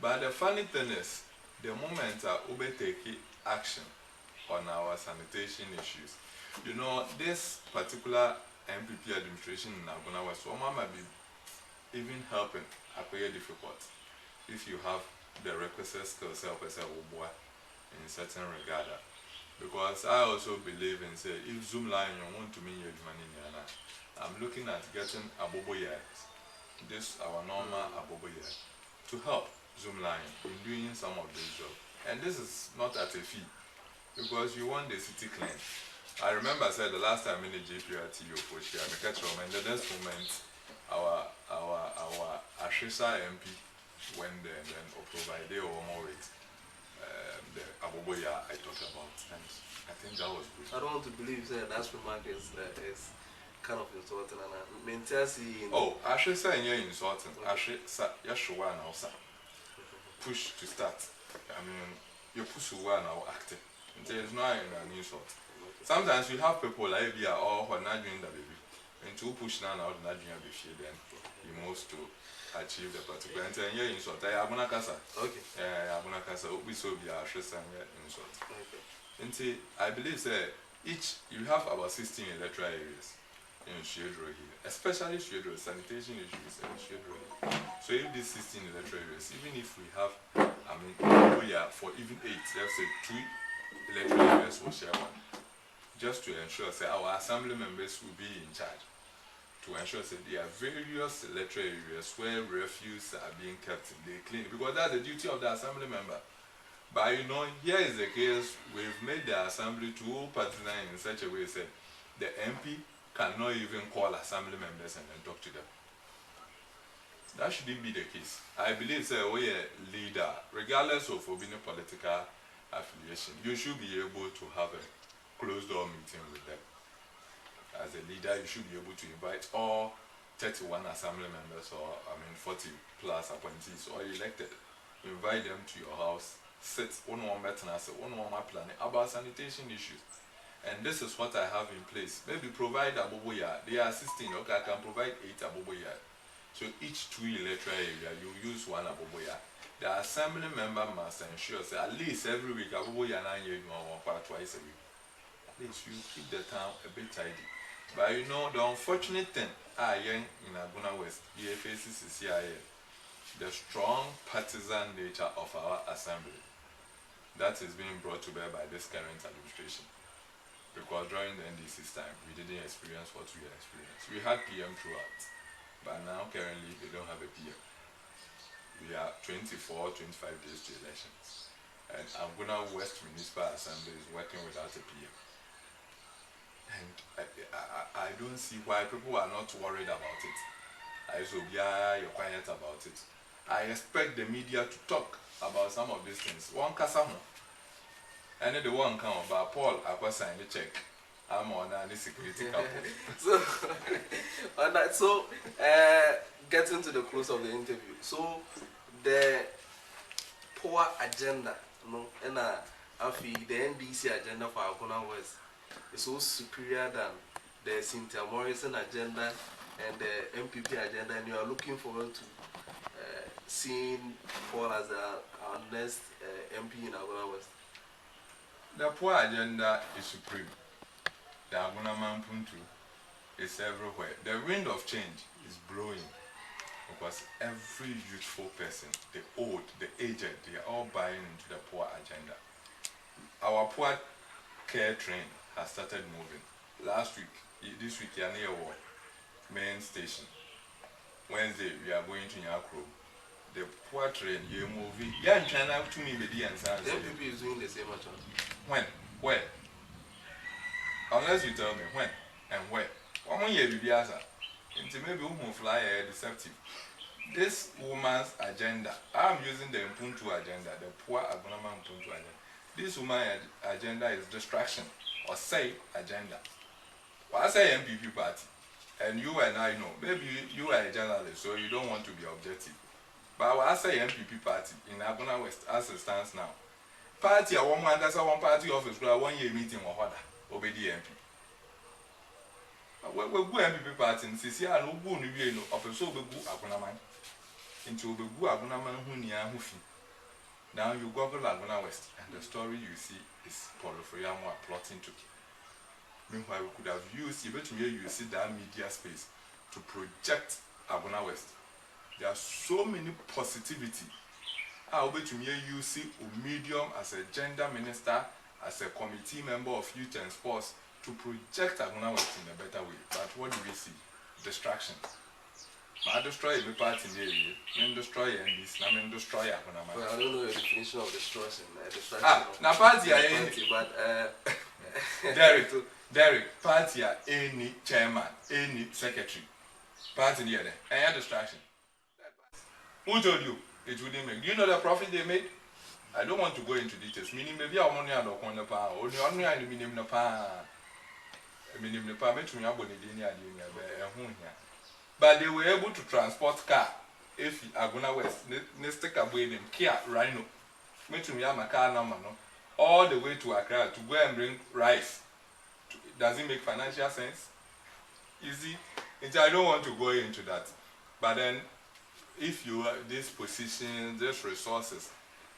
but the funny thing is, the moment we take action on our sanitation issues, you know, this particular MPP administration in Agona West, might be even helping appear difficult if you have the requisite skills in certain regard. Because I also believe in say if Zoom line you want to mean your money, I'm looking at getting Abobo years, this our normal Abobo year, to help Zoom line in doing some of these jobs. And this is not at a fee because you want the city clean. I remember I said the last time in the JPRT for sure, and the next moment our Ashrisa MP went there and then provided more with the Aboboya I talked about, and I think that was good. I don't want to believe that that's remark is kind of insulting and mentality. Oh, Ashrisa and you're insulting. Ashrisa, Yashua and also push to start. I mean, you push one now acting. There is no an insult. Sometimes you have people like we are all who are not doing the baby, and to push now not doing the baby, then he moves to achieve the particular. And then you're insult. I am not casa. Okay. Agona West. We so be our stress and insult. Okay. And I believe that each you have about 16 electoral areas. in Shedro here, especially Shedro, sanitation issues in Shedro here. So if these 16 electoral areas, even if we have, I mean, for even 8, let's say 2 electoral areas will share one, just to ensure that our assembly members will be in charge, to ensure that there are various electoral areas where refuse are being kept in the clean, because that's the duty of the assembly member. But you know, here is the case, we've made the assembly too partisan in such a way that the MP cannot even call assembly members and then talk to them. That shouldn't be the case. I believe that we are leader, regardless of being a political affiliation, you should be able to have a closed door meeting with them. As a leader, you should be able to invite all 31 assembly members, or 40 plus appointees or elected, invite them to your house, sit on one better and say on one planning about sanitation issues. And this is what I have in place. Maybe provide abobo yard. They are 16. Okay, I can provide 8 abobo yard. So each 2 electoral area, you use 1 abobo yard. The assembly member must ensure that at least every week abobo yard twice a week. At least you keep the town a bit tidy. But you know, the unfortunate thing, in Agona West, here faces is the strong partisan nature of our assembly. That is being brought to bear by this current administration. Because during the NDC's time, we didn't experience what we experienced. We had PM throughout, but now currently they don't have a PM. We are 24, 25 days to elections, and Agona West Municipal Assembly is working without a PM. And I don't see why people are not worried about it. I so you're quiet about it. I expect the media to talk about some of these things. One kasamo, and the one come about Paul, I was signing the check. I'm on the security couple. So, getting to the close of the interview. So, the poor agenda, and the NDC agenda for Agona West is so superior than the Cynthia Morrison agenda and the MPP agenda, and you are looking forward to seeing Paul as our next MP in Agona West. The poor agenda is supreme. The Agona Mampuntu is everywhere. The wind of change is blowing because every youthful person, the old, the aged, they are all buying into the poor agenda. Our poor care train has started moving. Last week, this week, we are near main station. Wednesday, we are going to Nyakro. The poor train, you're moving. Yeah, China to me, the answer. The MPP is doing the same much. When? Where? Unless you tell me when and where. 1 year, be answer. Until maybe who fly deceptive. This woman's agenda, I'm using the Mpuntu agenda, the poor Agona Mpuntu agenda. This woman's agenda is distraction or say agenda. Well, I say MPP party, and you and I know, maybe you are a journalist, so you don't want to be objective. But I say MPP party in Agona West as it stands now. Party, I want one, that's one party office, but 1 year meeting or what? Obey the MP. We go MPP party in CCR, no go no office, so we go Agona man. Into the go Agona man who near who fee. Now you Google Agona West, and the story you see is Ofori Amoah plotting to. Meanwhile, we could have used, you see that media space to project Agona West. There are so many positivity. I'll bet you see a medium as a gender minister, as a committee member of youth and sports to project Agona West in a better way. But what do we see? Distraction. I destroy the party in the area, then destroy NDC, I mean destroy Agona West. Well, I don't know the definition of destruction. Now party are but Derek, party are any chairman, any secretary. Party near there, any distraction. Who told you it wouldn't make? Do you know the profit they made? I don't want to go into details. Meaning maybe I want to know the power. Only I mean the power. I mean the power. But they were able to transport car. If Agona West, let's take away them Kia Rhino. Car number no. All the way to Accra to go and bring rice. Does it make financial sense? Easy. I don't want to go into that. But then, if you are this position, these resources,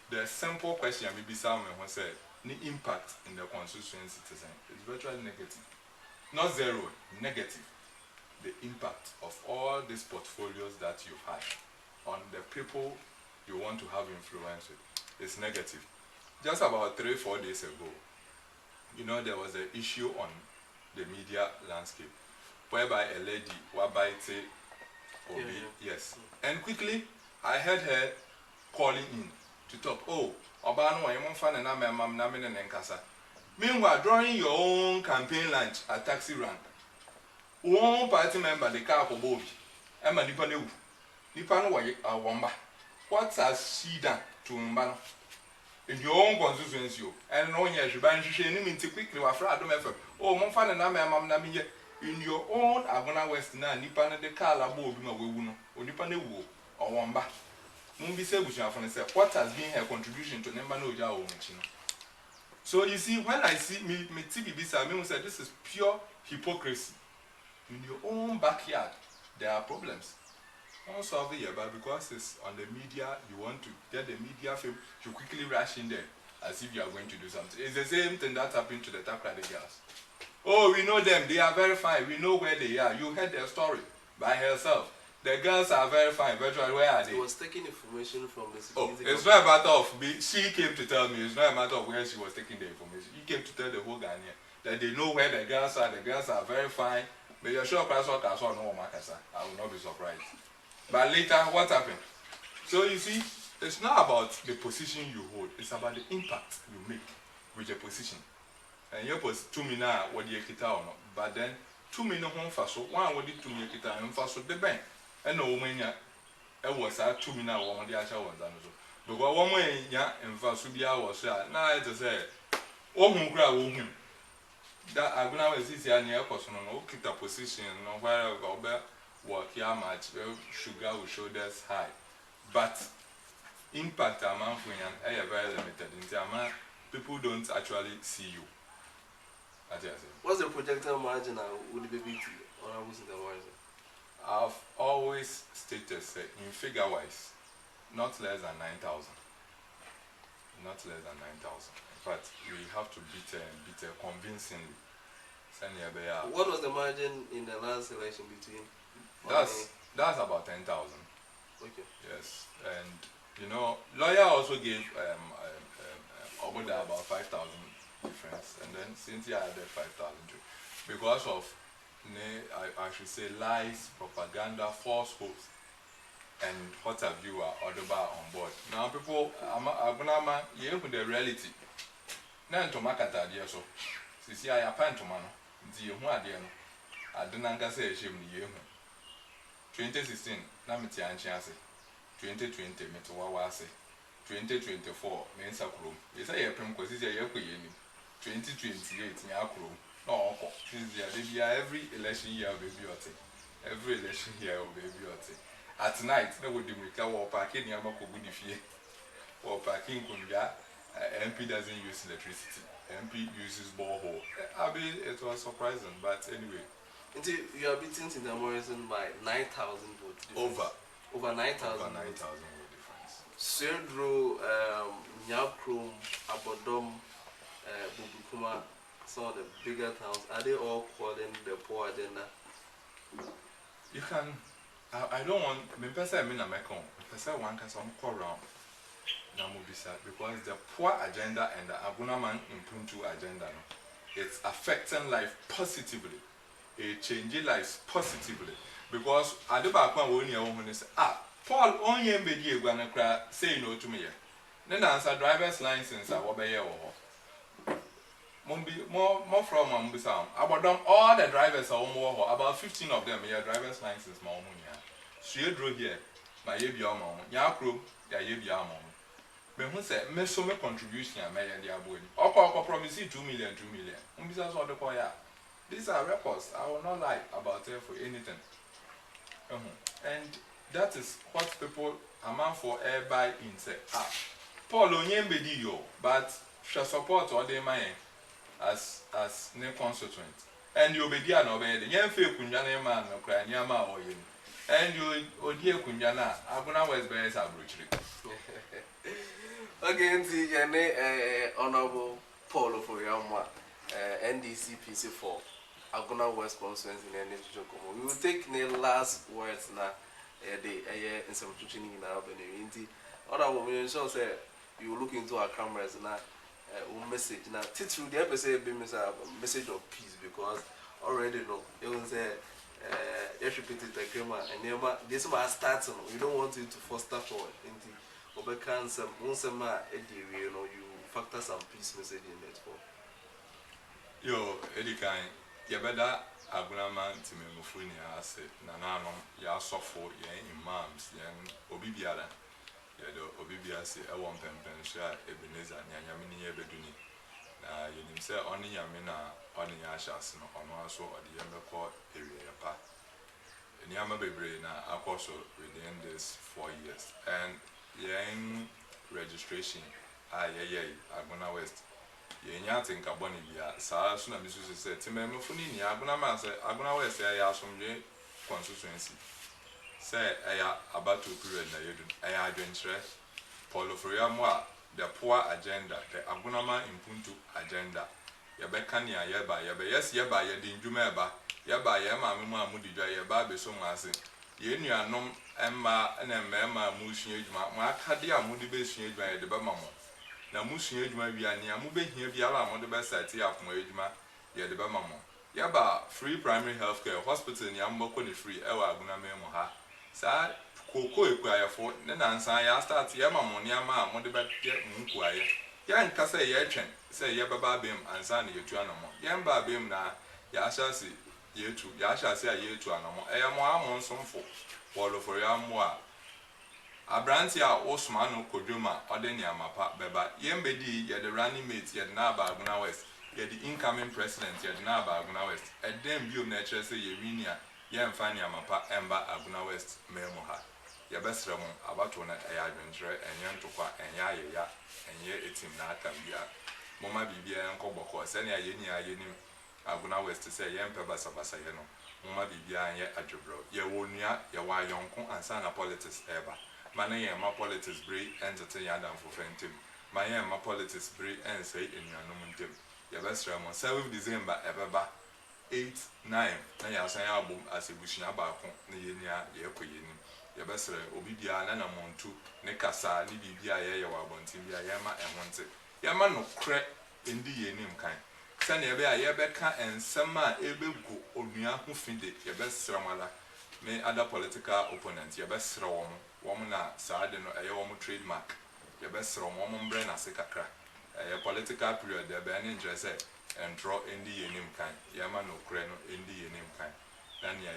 the simple question maybe someone said, the impact in the constituency citizen is virtually negative. Not zero, negative. the impact of all these portfolios that you've had on the people you want to have influence with is negative. Just about 3-4 days ago, you know, there was an issue on the media landscape whereby a lady wabaite Obi, yes, and quickly I heard her calling in to talk. Oh, Obano, I am fan and I'm Namin and Nkasa. Meanwhile, during your own campaign lunch at Taxi Rank, one party member, the car for Bobby, Emma Nipanu, Wamba. What has she done to Mbano? In your own constituency, and no one has been sharing quickly, oh, Monfan and I'm Namia. In your own Agona West, Nipan de Kala Bobino, or Nipanewu, or Wamba. Mumbi Sebusha from the what has been her contribution to Nembano Jao Machino. So you see, when I see me TBB, I mean, say this is pure hypocrisy. In your own backyard, there are problems. Don't solve it here, but because it's on the media, you want to get the media fame, you quickly rush in there as if you are going to do something. It's the same thing that happened to the Takrade girls. Oh, we know them, they are very fine, we know where they are. You heard their story by herself. The girls are very fine, virtually, where are they? She was taking information from the security. Oh, it's not a matter of me. She came to tell me, it's not a matter of where she was taking the information. She came to tell the whole Ghanaian that they know where the girls are very fine. But you're sure I will not be surprised. But later, what happened? So you see, it's not about the position you hold, it's about the impact you make with your position. And you put 2 minutes what you kita or not, but then 2 minutes home fast, so one what you 2 minutes kita and fast the bank. And no woman ya, it was 2 minutes one the actual one done. Because one way ya and fast would be ours, now it's say, oh, who grab him. That Agona West is here near person, no keep the position, no where I go back, work ya much, sugar will show that's high. But impact amount when you are very limited in the people don't actually see you. What's the projected margin would be or I was in the margin? I've always stated in figure wise, not less than 9,000. Not less than 9,000. But we have to beat her convincingly. What was the margin in the last election between? That's about 10,000. Okay. Yes, and you know, lawyer also gave about 5,000 difference, and then Cynthia added 5,000 because of I should say lies, propaganda, false hopes, and what have you are on board. Now people, I'm gonna with the reality. Now to Makata dear so, see I appoint to man, the Huadian, I don't say shame the 2016, Namiti and Chance, 2020, Metawase, 2024, Mensa Crew. It's a year because it's a year 2028, Yakro. No, every election year will be beauty. Every election year will be beauty. At night, they would do or parking Yamako Budifie or parking Kunya. MP doesn't use electricity. MP uses borehole. I mean, it was surprising, but anyway. Until you are beaten in the Morrison by 9,000 votes. Over 9,000. Over 9,000 vote difference. Sedro, Nyakrum, Abodom, Bubukuma, some of the bigger towns, are they all calling the poor agenda? You can. I don't want. Because one can some call around. Because the poor agenda and the Agona Man Impuntu agenda, it's affecting life positively. It changes lives positively. Because I do back when you say, Paul only MBD gonna cry, say no to me. Then answer driver's license, I will be here. More from Mambusam. About them, all the drivers are more, about 15 of them, your driver's license, Mamunia. She drew here, my Yabia mom, Yakro, the Yabia mom. But who said, Meso contribution, I made the abode. Or promise 2 million. Besides all the choir. These are records, I will not lie about it for anything. And that is what people amount for by in say, Paul Onyembedi yo, but shall support all the money as ne constituent. And you be dear no bed, young feel Kunjana man no cry, Yama or you. And you, oh dear Kunjana, Agona West bears are brutally. Okay, see, honorable Paul Ofori Amoah, NDC PC4. Agona West constituency in the NDC. We will take the last words now. In some teaching in our Benny. Other women so say you look into our cameras now. Message now. Through the episode, be a message of peace because already know it was a repeated agreement and this one starts. We don't want you to foster forward. Overcome some you know you factor some peace message in it for. Yo, Eddie Kind, you better Agona man to me Mufuni say Nanano, ya suffer ye imams, yen Obibiada. Yedo Obibia say I want Pempensha, Ebenezer, Yamini Beduni. You say only Yamina, only Ashas, no, on also or the younger court area pa. In Yama Bebrina, I also within this 4 years. And yen registration, Agona West. Yenya think about it. Sa soon as Mrs. said, Timmy Mufuni, Agona West, some constituency. Say, about 2 period, I adventure. Ofori Amoah, the poor agenda, the Agona Impuntu agenda. Yabekania, Yaba, yes, Yaba, Yadin Jumeba, Yaba, Yama, Mudi, Yaba, so massive. Yen you are no Emma and Emma Mushi, my Kadia Moody Base by the Bamamo. Na musu edwuma bia ne amube hia bia la mo de be site apon edwuma ye de be mamo yaba free primary healthcare hospital ni amboko ne free ewa Agona memo ha sa koko ekuayefo ne nansan ya start ye mamo ne ama mo de be ye munku aye ya nka se ye twen se ye baba bem ansan ne yetu anamo ye mba bem na ya ashase yetu ya ashase ya yetu anamo e mo amon somfo Ofori Amoah Abrantia Osmano Koduma, Odenia Mapa, Beba, Yembedi, yet the running mate, yet Naba Agona West, yet the incoming president, yet Naba Agona West, a damn view of nature say Yerinia, Yam Fania Mapa, Emba Agona West, Memoha. Your best Ramon, about one adventure, and Yan Topa, and Ya, and ye it's him not can be a Moma Bibia and Koboko, Senia Yenia Yenim, Agona West to say Yam Peba Sabasayeno, Moma Bibia and Ye Adjubro, Yewonia, Yawa Yonko, and Sana Politics ever. Mane my politics break and to Yadam for Fentim. My politics break and say in your nomentim. Your best Ramon, 7th December, ever 8, 9. Now say album as a bushing about Nia, Yakoyin. Your best Obibia, Nana Montu, Nekasa, Libia, Yawabontimbia, Yama, and Monte. Yama no crack in the yenim kind. Send your bear, Yabeka, and Sama Ebe go, Onia who find it, your best Ramala. May other political opponents, your best Ram. Woman, sad and a woman trademark. Your best from woman brain as a crack. A political period, the banning dress and draw in the name kind. Yaman no crano in the name kind. Then ya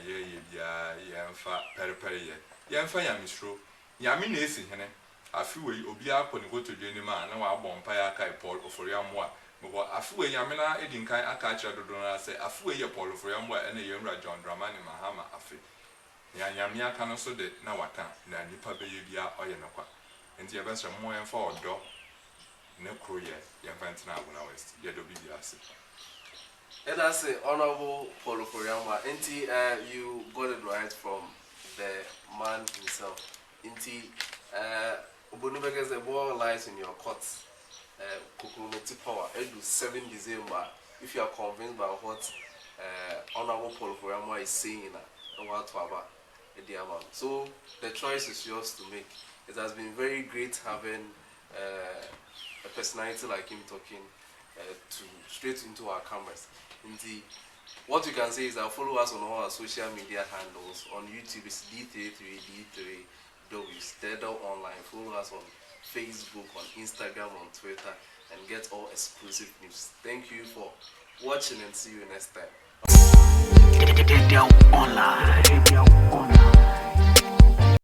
yamfa periperi. Yamfa yamistro. Yamin is in hene. A few way obia upon go to Jenima, no our bompire kai Paul Ofori Amoah. But a few way Yamina Edin kai a catcher do not say a few way Paul Ofori Amoah and a young John Dramani Mahama afi. Yamia can also de Nawaka, Nanipa Bayabia or Yanaka. And the best more and for door. No crew yet, Yavantina West, Yadobiasi. And I say, Honorable Ofori Amoah, Inti, you got it right from the man himself. Inti, Obonubeges, the ball lies in your courts. Kukumeti power, edu 7 December. If you are convinced by what Honorable Ofori Amoah is saying, what to about. So the choice is yours to make. It has been very great having a personality like him talking to straight into our cameras. What you can say is that follow us on all our social media handles. On YouTube is D33D3Ws, Dedo Online. Follow us on Facebook, on Instagram, on Twitter, and get all exclusive news. Thank you for watching and see you next time. Online.